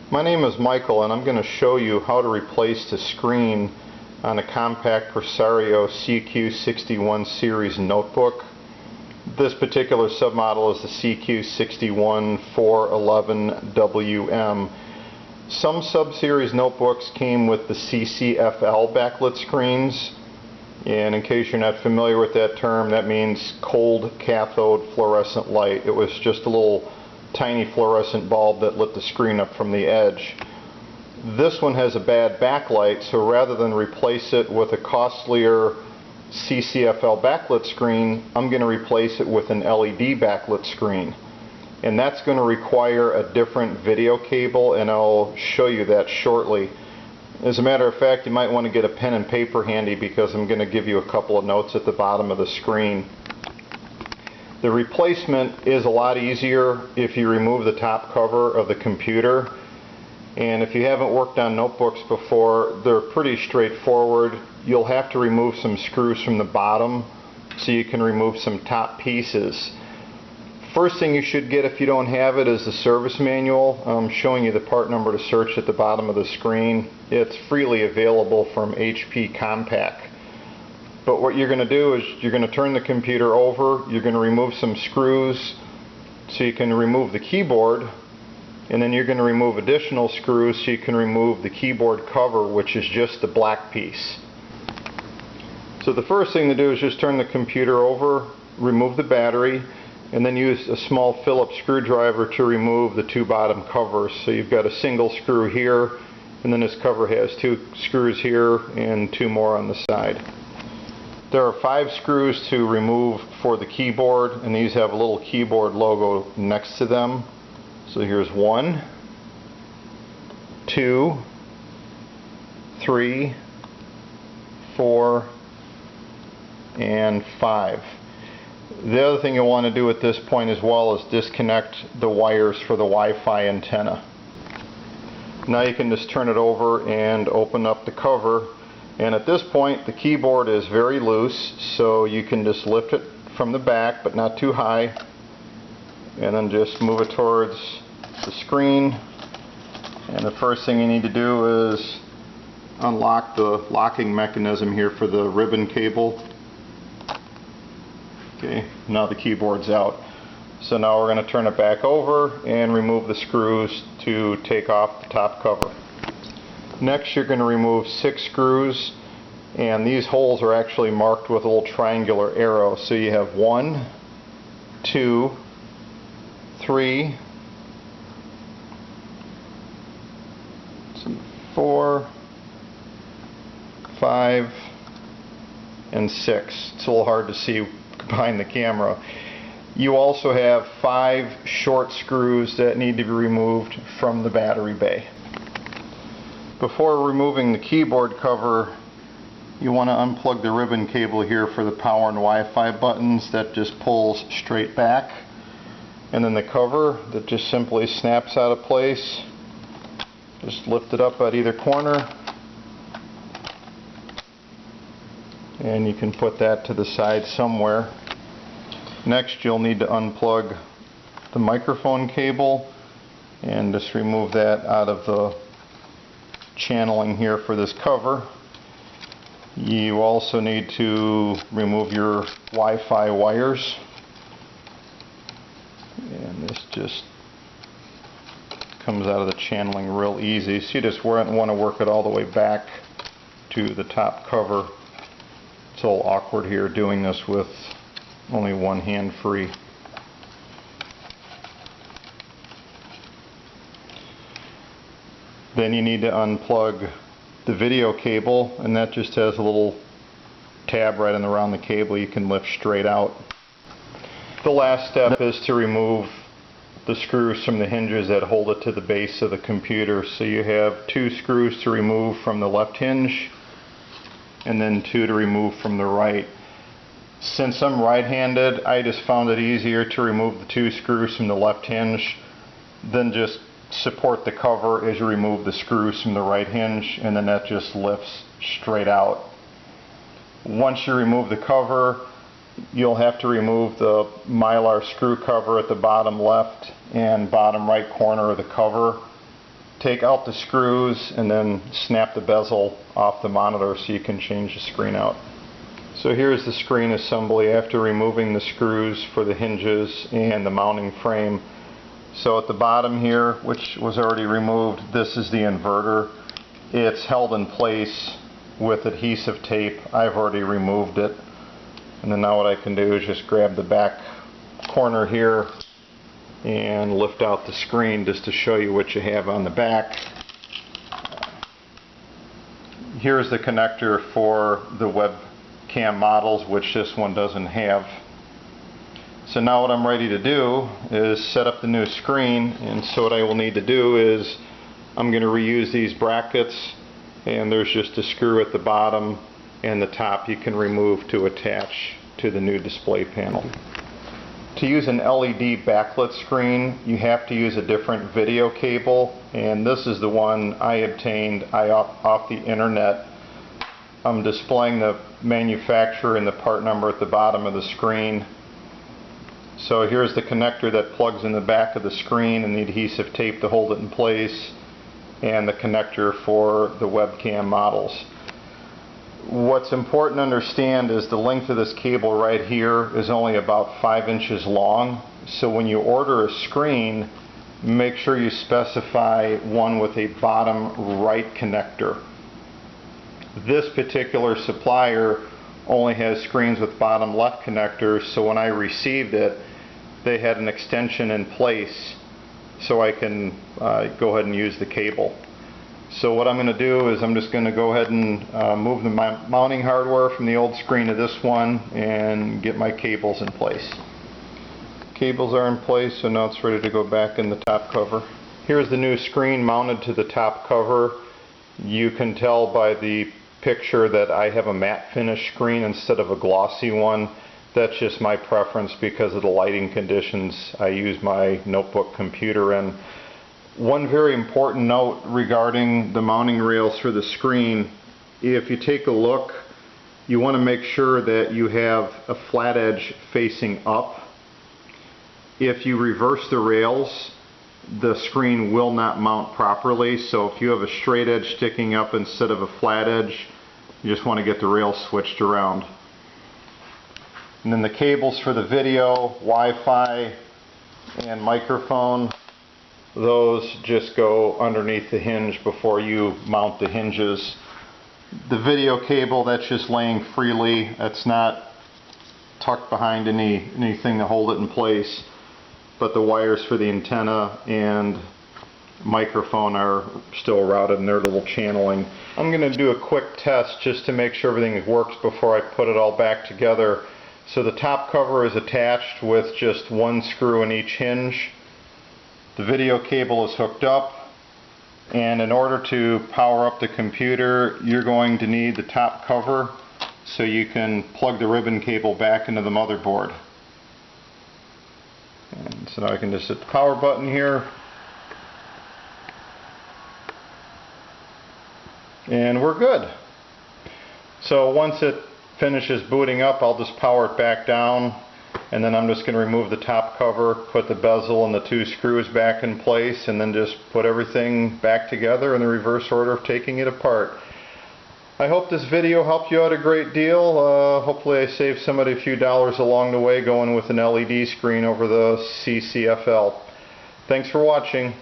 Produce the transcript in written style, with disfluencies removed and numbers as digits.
My name is Michael, and I'm going to show you how to replace the screen on a Compaq Presario CQ61 series notebook. This particular submodel is the CQ61 411WM. Some sub-series notebooks came with the CCFL backlit screens, and in case you're not familiar with that term, that means cold cathode fluorescent light. It was just a little tiny fluorescent bulb that lit the screen up from the edge. This one has a bad backlight, so rather than replace it with a costlier CCFL backlit screen, I'm going to replace it with an LED backlit screen. And that's going to require a different video cable, and I'll show you that shortly. As a matter of fact, you might want to get a pen and paper handy because I'm going to give you a couple of notes at the bottom of the screen. The replacement is a lot easier if you remove the top cover of the computer. And if you haven't worked on notebooks before, they're pretty straightforward. You'll have to remove some screws from the bottom so you can remove some top pieces. First thing you should get if you don't have it is the service manual. I'm showing you the part number to search at the bottom of the screen. It's freely available from HP Compaq. But what you're going to do is you're going to turn the computer over, you're going to remove some screws so you can remove the keyboard, and then you're going to remove additional screws so you can remove the keyboard cover, which is just the black piece. So the first thing to do is just turn the computer over, remove the battery, and then use a small Phillips screwdriver to remove the two bottom covers. So you've got a single screw here, and then this cover has two screws here and two more on the side. There are 5 screws to remove for the keyboard, and these have a little keyboard logo next to them. So here's 1, 2, 3, 4, and 5. The other thing you'll want to do at this point as well is disconnect the wires for the Wi-Fi antenna. Now you can just turn it over and open up the cover. And at this point, the keyboard is very loose, so you can just lift it from the back, but not too high, and then just move it towards the screen. And the first thing you need to do is unlock the locking mechanism here for the ribbon cable. Okay, now the keyboard's out. So now we're going to turn it back over and remove the screws to take off the top cover. Next, you're going to remove 6 screws, and these holes are actually marked with a little triangular arrow. So you have 1, 2, 3, 4, 5, and 6. It's a little hard to see behind the camera. You also have 5 short screws that need to be removed from the battery bay. Before removing the keyboard cover, you want to unplug the ribbon cable here for the power and Wi-Fi buttons. That just pulls straight back. And then the cover that just simply snaps out of place. Just lift it up at either corner. And you can put that to the side somewhere. Next, you'll need to unplug the microphone cable and just remove that out of the channeling here for this cover. You also need to remove your Wi-Fi wires, and this just comes out of the channeling real easy, so you just want to work it all the way back to the top cover. It's a little awkward here doing this with only one hand free. Then you need to unplug the video cable, and that just has a little tab right around the cable you can lift straight out. The last step is to remove the screws from the hinges that hold it to the base of the computer. So you have 2 screws to remove from the left hinge, and then 2 to remove from the right. Since I'm right-handed, I just found it easier to remove the 2 screws from the left hinge than just support the cover as you remove the screws from the right hinge, and then that just lifts straight out. Once you remove the cover, you'll have to remove the mylar screw cover at the bottom left and bottom right corner of the cover. take out the screws and then snap the bezel off the monitor so you can change the screen out. So here's the screen assembly after removing the screws for the hinges and the mounting frame. So at the bottom here, which was already removed, this is the inverter. It's held in place with adhesive tape. I've already removed it. And then now what I can do is just grab the back corner here and lift out the screen just to show you what you have on the back. Here's the connector for the webcam models, which this one doesn't have. So now what I'm ready to do is set up the new screen, and so what I will need to do is I'm going to reuse these brackets, and there's just a screw at the bottom and the top you can remove to attach to the new display panel. To use an LED backlit screen, you have to use a different video cable, and this is the one I obtained off the internet. I'm displaying the manufacturer and the part number at the bottom of the screen. So here's the connector that plugs in the back of the screen and the adhesive tape to hold it in place, and the connector for the webcam models. What's important to understand is the length of this cable right here is only about 5 inches long. So when you order a screen, make sure you specify one with a bottom right connector. This particular supplier only has screens with bottom left connectors, so when I received it, they had an extension in place so I can go ahead and use the cable. So what I'm going to do is I'm just going to go ahead and move the mounting hardware from the old screen to this one and get my cables in place. Cables are in place, so now it's ready to go back in the top cover. Here's the new screen mounted to the top cover. You can tell by the picture that I have a matte finish screen instead of a glossy one. That's just my preference because of the lighting conditions I use my notebook computer in. One very important note regarding the mounting rails for the screen: if you take a look, you want to make sure that you have a flat edge facing up. If you reverse the rails, the screen will not mount properly. So if you have a straight edge sticking up instead of a flat edge, you just want to get the rails switched around. And then the cables for the video, Wi-Fi, and microphone, those just go underneath the hinge before you mount the hinges. The video cable, that's just laying freely. That's not tucked behind anything to hold it in place. But the wires for the antenna and microphone are still routed in their little channeling. I'm going to do a quick test just to make sure everything works before I put it all back together. So the top cover is attached with just one screw in each hinge. The video cable is hooked up, and in order to power up the computer, you're going to need the top cover so you can plug the ribbon cable back into the motherboard. And so now I can just hit the power button here, and we're good. So once it finishes booting up, I'll just power it back down, and then I'm just going to remove the top cover, put the bezel and the two screws back in place, and then just put everything back together in the reverse order of taking it apart. I hope this video helped you out a great deal. Hopefully I saved somebody a few dollars along the way going with an LED screen over the CCFL. Thanks for watching.